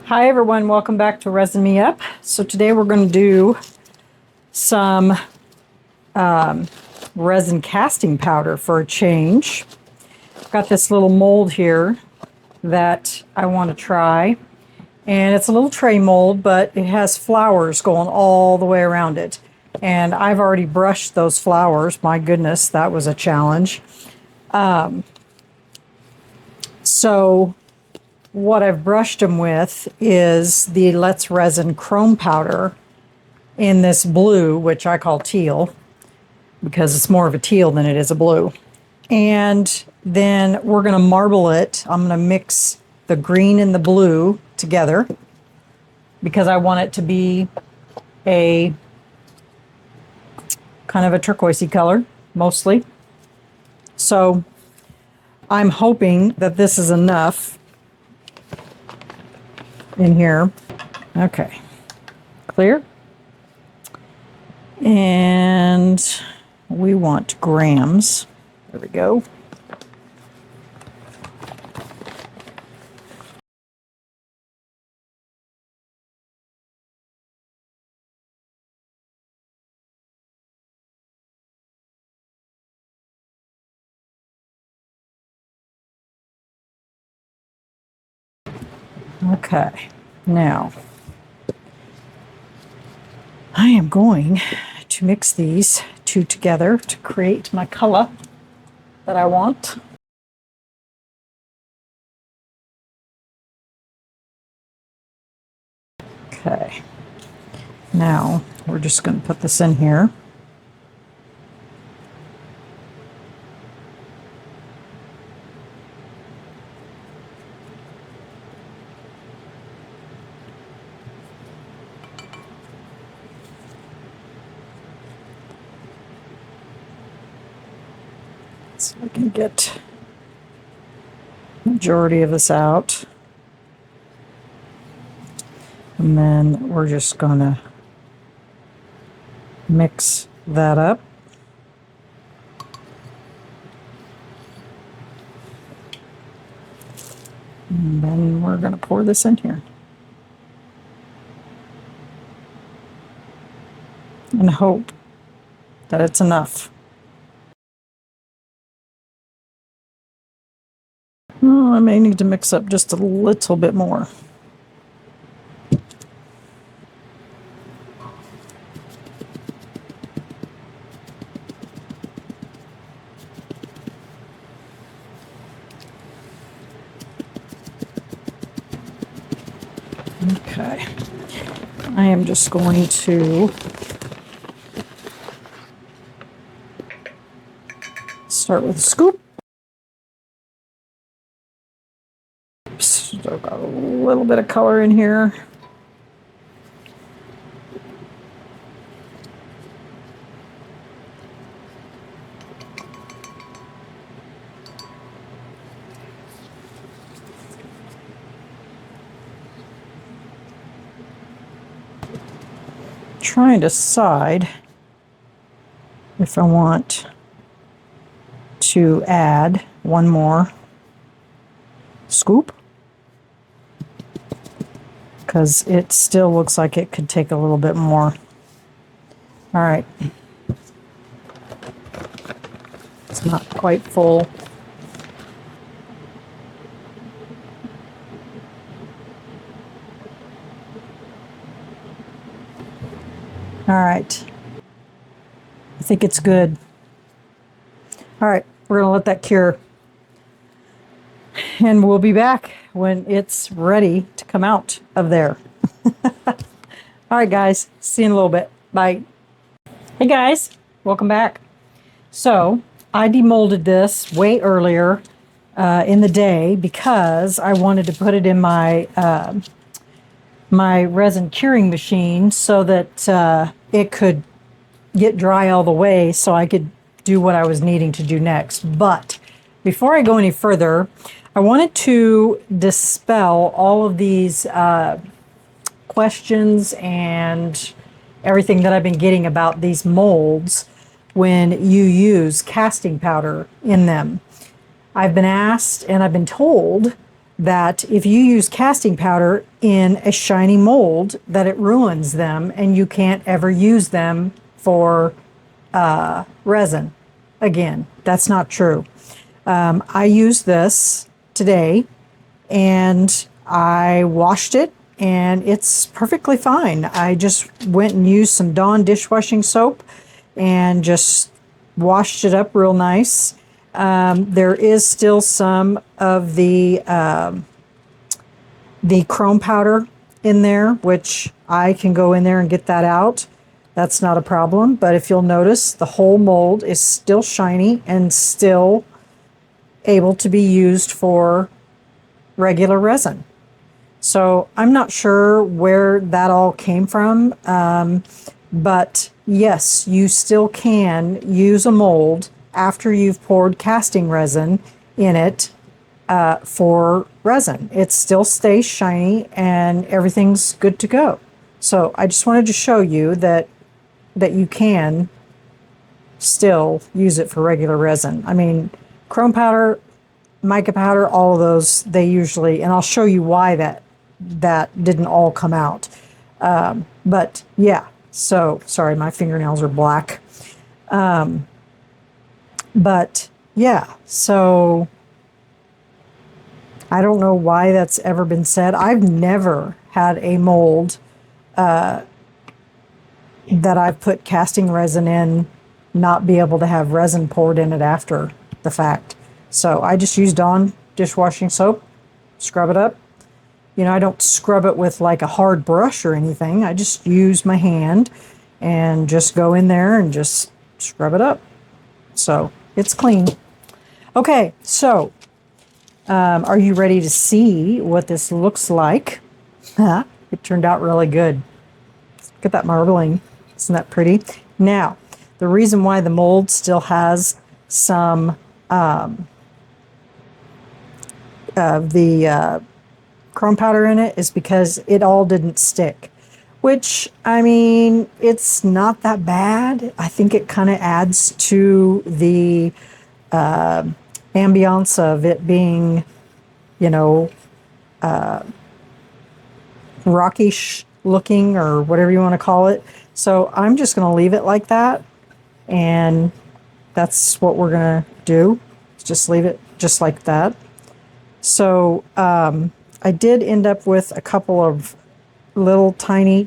Hi everyone, welcome back to Resin Me Up. So today we're going to do some resin casting powder for a change. I've got this little mold here that I want to try, and it's a little tray mold, but it has flowers going all the way around it, and I've already brushed those flowers. My goodness, that was a challenge. So what I've brushed them with is the Let's Resin chrome powder in this blue, which I call teal because it's more of a teal than it is a blue. And then we're going to marble it. I'm going to mix the green and the blue together because I want it to be a kind of a turquoisey color mostly. So I'm hoping that this is enough in here. Okay, clear. And we want grams. There we go. Okay, now I am going to mix these two together to create my color that I want. Okay, now we're just going to put this in here. So I can get the majority of this out. And then we're just going to mix that up. And then we're going to pour this in here. And hope that it's enough. Oh, I may need to mix up just a little bit more. Okay, I am just going to start with a scoop. Still got a little bit of color in here. Trying to decide if I want to add one more scoop, because it still looks like it could take a little bit more. All right, it's not quite full. All right, I think it's good. All right, we're gonna let that cure, and we'll be back when it's ready to come out of there. All right, guys, see you in a little bit. Bye. Hey guys, welcome back. So I demolded this way earlier in the day because I wanted to put it in my my resin curing machine so that it could get dry all the way so I could do what I was needing to do next. But before I go any further, I wanted to dispel all of these questions and everything that I've been getting about these molds when you use casting powder in them. I've been asked and I've been told that if you use casting powder in a shiny mold, that it ruins them and you can't ever use them for resin again. That's not true. I used this today and I washed it and it's perfectly fine. I just went and used some Dawn dishwashing soap and just washed it up real nice. There is still some of the chrome powder in there, which I can go in there and get that out. That's not a problem. But if you'll notice, the whole mold is still shiny and still able to be used for regular resin. So I'm not sure where that all came from, but yes, you still can use a mold after you've poured casting resin in it for resin. It still stays shiny and everything's good to go. So I just wanted to show you that you can still use it for regular resin. I mean, chrome powder, mica powder, all of those, they usually, and I'll show you why that didn't all come out. But yeah, so sorry, my fingernails are black. But yeah, so I don't know why that's ever been said. I've never had a mold that I've put casting resin in not be able to have resin poured in it after the fact. So I just use Dawn dishwashing soap, scrub it up. You know, I don't scrub it with like a hard brush or anything. I just use my hand and just go in there and just scrub it up. So it's clean. Okay, so are you ready to see what this looks like? It turned out really good. Look at that marbling. Isn't that pretty? Now, the reason why the mold still has some of the chrome powder in it is because it all didn't stick. Which, I mean, it's not that bad. I think it kind of adds to the ambiance of it being, you know, rockish looking or whatever you want to call it. So I'm just going to leave it like that. And that's what we're going to do. Just leave it just like that. So I did end up with a couple of little tiny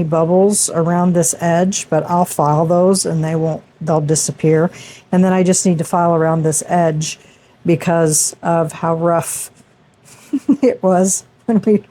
bubbles around this edge, but I'll file those and they'll disappear. And then I just need to file around this edge because of how rough it was when we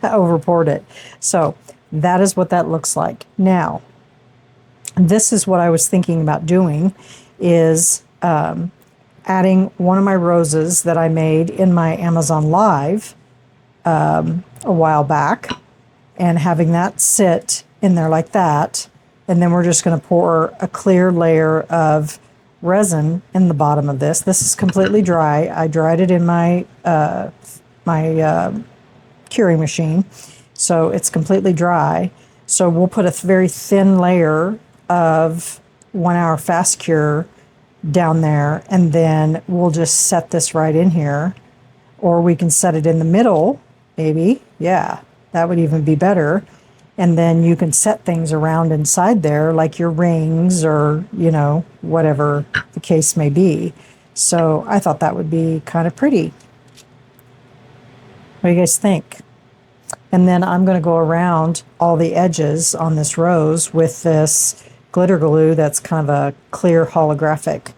over poured it. So that is what that looks like. Now, this is what I was thinking about doing is adding one of my roses that I made in my Amazon Live a while back and having that sit in there like that. And then we're just going to pour a clear layer of resin in the bottom of this. This is completely dry. I dried it in my curing machine. So it's completely dry. So we'll put a very thin layer of 1 hour fast cure down there, and then we'll just set this right in here, or we can set it in the middle, maybe. Yeah, that would even be better. And then you can set things around inside there, like your rings or, you know, whatever the case may be. So I thought that would be kind of pretty. What do you guys think? And then I'm going to go around all the edges on this rose with this glitter glue that's kind of a clear holographic.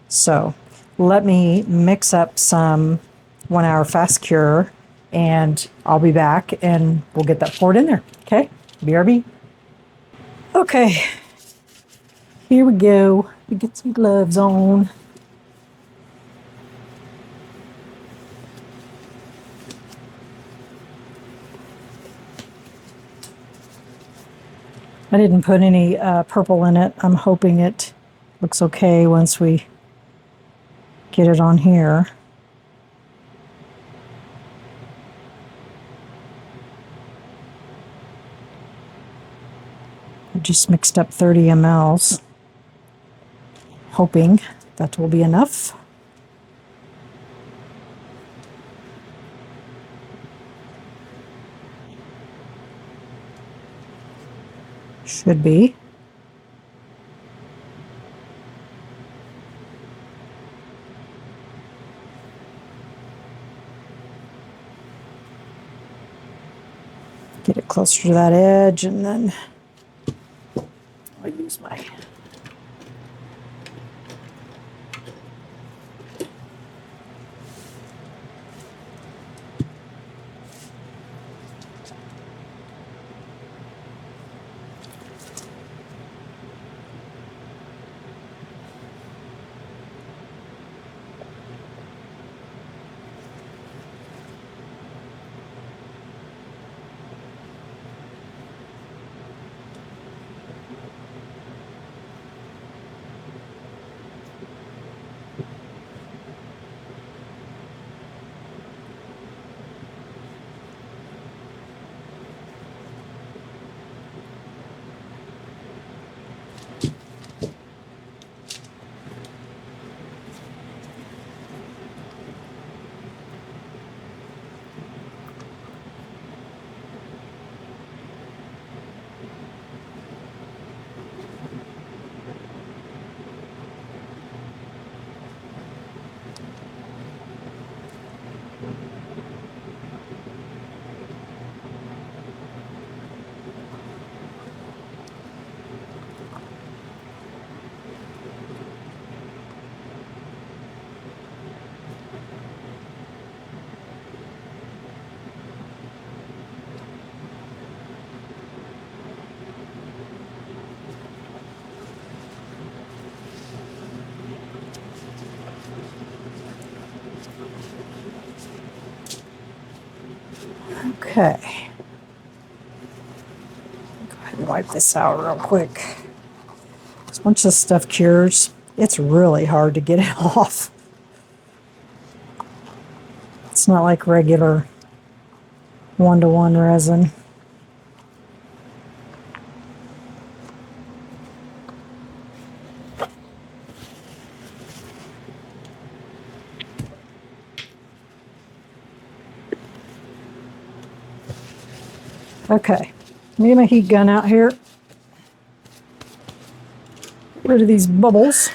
So let me mix up some 1 hour fast cure and I'll be back and we'll get that poured in there. Okay, BRB. Okay, here we go. We get some gloves on. I didn't put any purple in it. I'm hoping it looks okay once we get it on here. I just mixed up 30 mLs, hoping that will be enough. Should be. Get it closer to that edge, and then I'll use my Okay. Go ahead and wipe this out real quick. Once this stuff cures, it's really hard to get it off. It's not like regular one-to-one resin. Okay, let me get my heat gun out here. Get rid of these bubbles.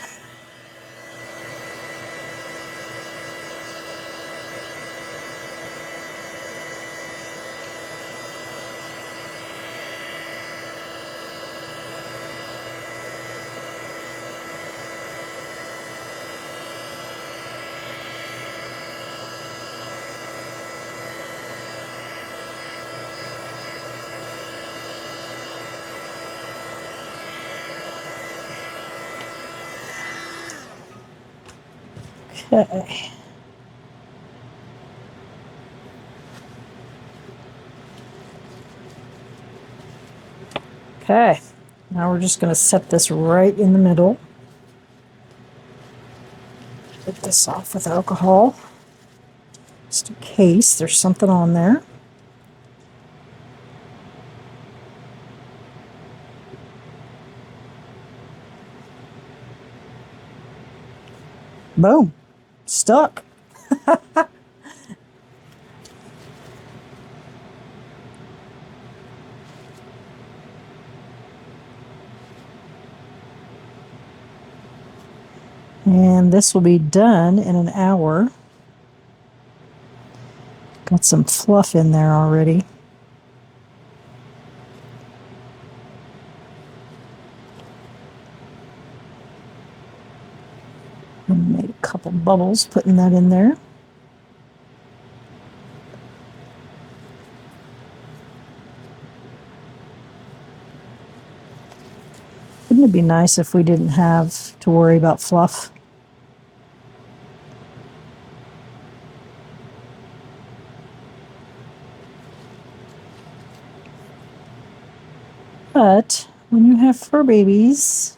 Okay. Okay, now we're just going to set this right in the middle. Get this off with alcohol, just in case there's something on there. Boom, stuck. And this will be done in an hour. Got some fluff in there already. And made a couple bubbles putting that in there. Wouldn't it be nice if we didn't have to worry about fluff? But when you have fur babies,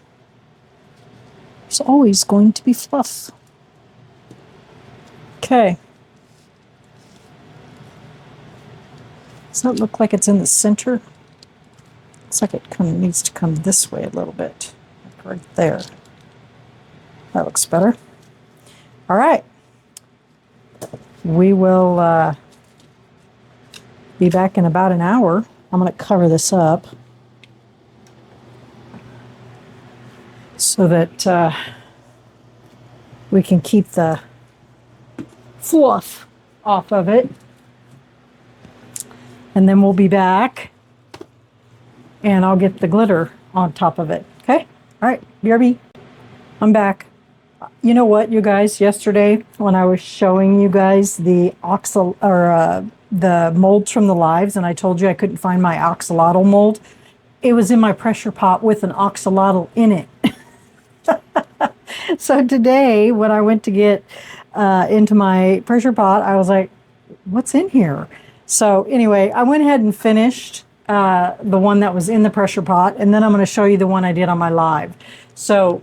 there's always going to be fluff. Okay. Does that look like it's in the center? Looks like it needs to come this way a little bit. Like right there. That looks better. All right. We will be back in about an hour. I'm going to cover this up. so that we can keep the fluff off of it. And then we'll be back and I'll get the glitter on top of it. Okay? All right, BRB. I'm back. You know what, you guys, yesterday when I was showing you guys the the molds from the lives, and I told you I couldn't find my axolotl mold, it was in my pressure pot with an axolotl in it. So today, when I went to get into my pressure pot, I was like, what's in here? So anyway, I went ahead and finished the one that was in the pressure pot, and then I'm going to show you the one I did on my live. So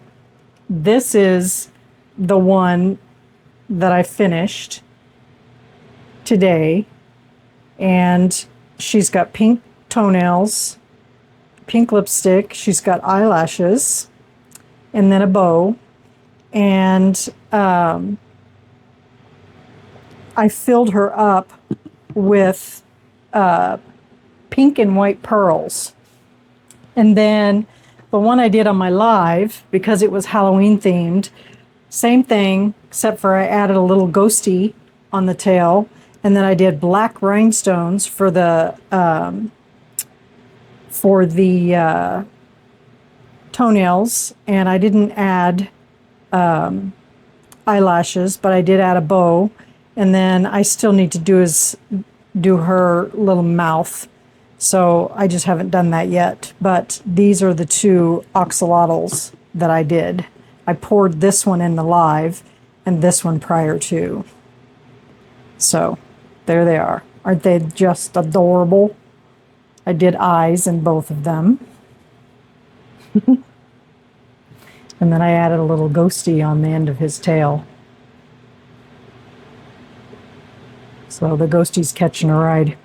this is the one that I finished today, and she's got pink toenails, pink lipstick, she's got eyelashes, and then a bow, and I filled her up with pink and white pearls. And then the one I did on my live, because it was Halloween themed, same thing, except for I added a little ghosty on the tail, and then I did black rhinestones for the toenails, and I didn't add eyelashes, but I did add a bow, and then I still need to do her little mouth, so I just haven't done that yet. But these are the two axolotls that I did. I poured this one in the live and this one prior to. So there they are. Aren't they just adorable? I did eyes in both of them. And then I added a little ghosty on the end of his tail. So the ghosty's catching a ride.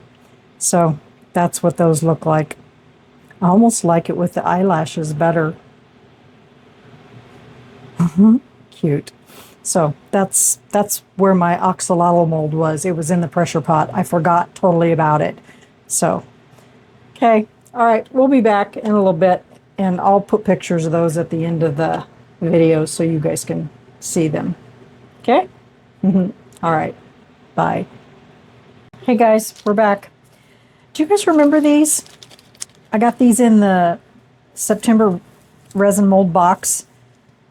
So that's what those look like. I almost like it with the eyelashes better. Cute. So that's where my axolotl mold was. It was in the pressure pot. I forgot totally about it. So, okay. All right. We'll be back in a little bit, and I'll put pictures of those at the end of the video so you guys can see them. Okay? All right. Bye. Hey guys, we're back. Do you guys remember these? I got these in the September resin mold box.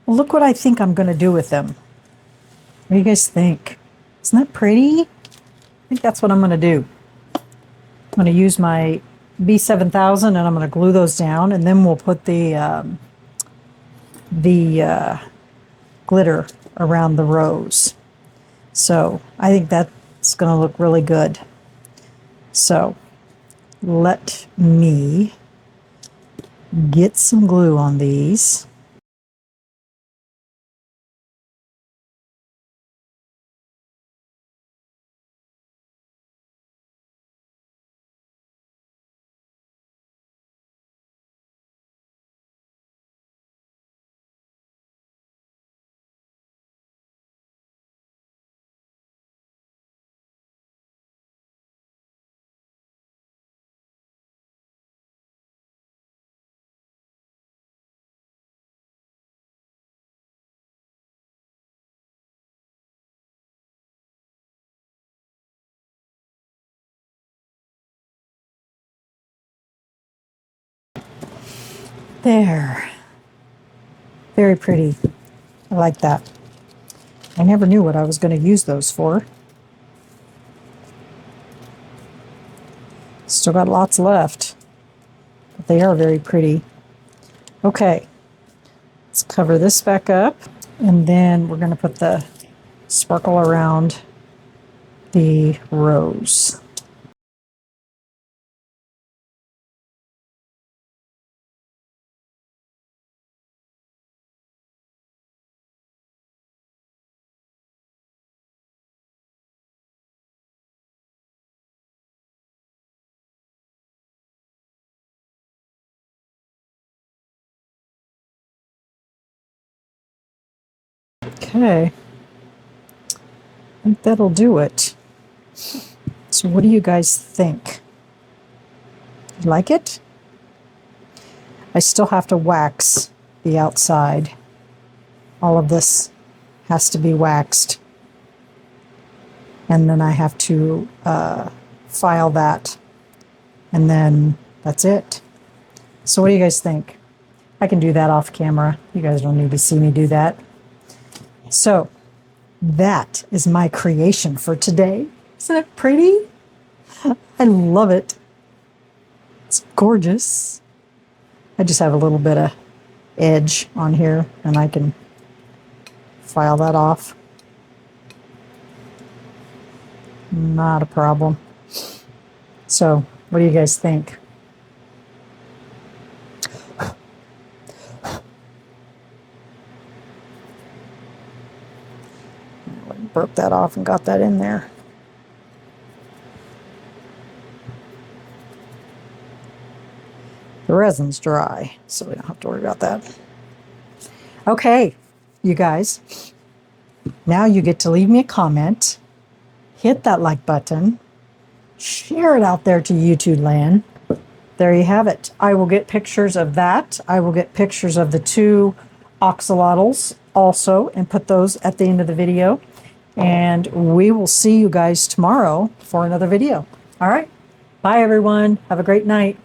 Well, look what I think I'm going to do with them. What do you guys think? Isn't that pretty? I think that's what I'm going to do. I'm going to use my B7000 and I'm going to glue those down, and then we'll put the glitter around the rows. So I think that's going to look really good. So let me get some glue on these. There. Very pretty. I like that. I never knew what I was going to use those for. Still got lots left, but they are very pretty. Okay, let's cover this back up, and then we're going to put the sparkle around the rows. Okay, I think that'll do it. So what do you guys think? You like it? I still have to wax the outside. All of this has to be waxed. And then I have to file that. And then that's it. So what do you guys think? I can do that off camera. You guys don't need to see me do that. So that is my creation for today. Isn't it pretty? I love it. It's gorgeous. I just have a little bit of edge on here and I can file that off. Not a problem. So, what do you guys think? Broke that off and got that in there. The resin's dry, so we don't have to worry about that. Okay, you guys. Now you get to leave me a comment. Hit that like button. Share it out there to YouTube land. There you have it. I will get pictures of that. I will get pictures of the 2 axolotls also and put those at the end of the video. And we will see you guys tomorrow for another video. All right. Bye, everyone. Have a great night.